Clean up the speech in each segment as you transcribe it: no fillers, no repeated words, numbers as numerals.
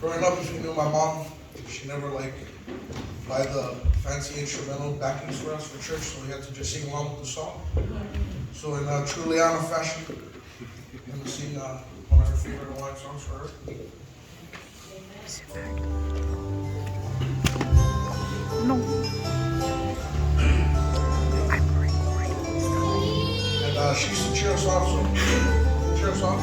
growing up, if you knew my mom, she never buy the fancy instrumental backings for us for church, so we had to just sing along with the song. So in true Liana fashion, I'm going to sing one of her favorite Hawaiian songs for her. No. I'm recording. And she used to cheer us on, so cheer us on.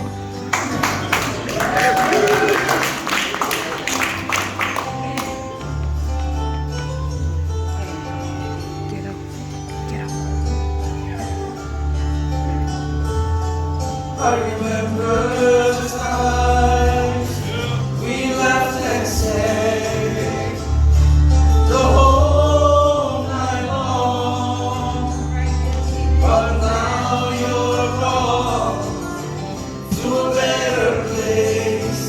Get up. Get up. I remember the times we laughed and sang the whole night long, but now you're gone to a better place.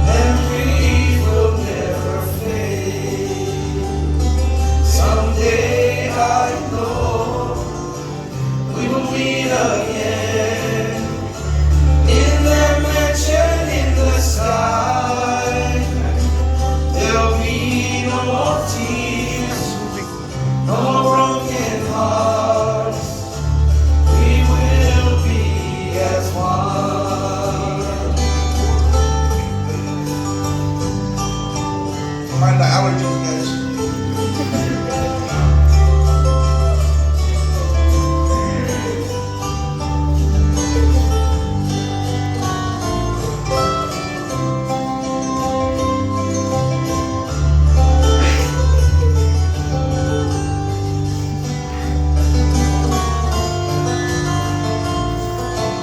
Memories will never fade. Someday I know we will meet again in that mansion in the sky. There'll be no more tears, no more broken hearts. We will be as one. Mind the allergies, guys.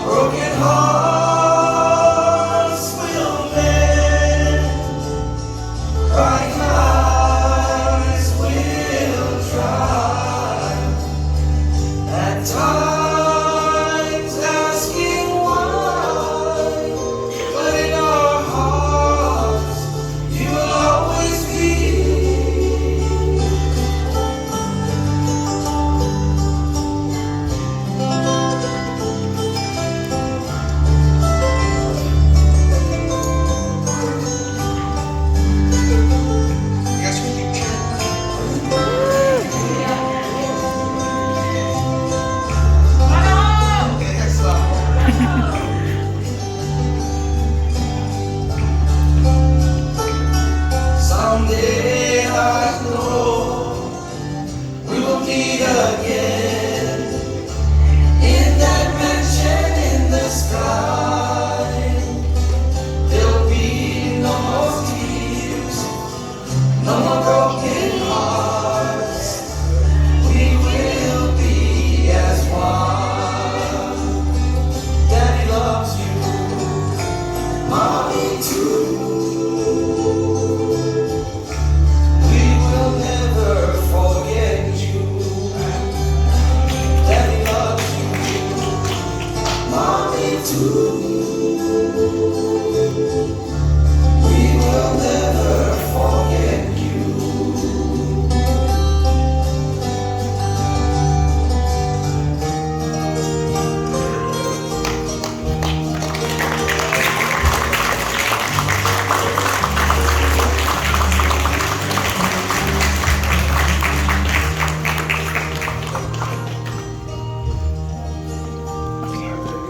Broken hearts will mend, crying eyes will dry. At times asking why, but in our hearts you will always be. You guys can keep cheering. Yes, Someday I know we will meet again in that mansion in the sky. There'll be no more tears, no more broken hearts. We will be as one. Daddy loves you, Mommy too. We will never forget you. Daddy loves you, Mommy too.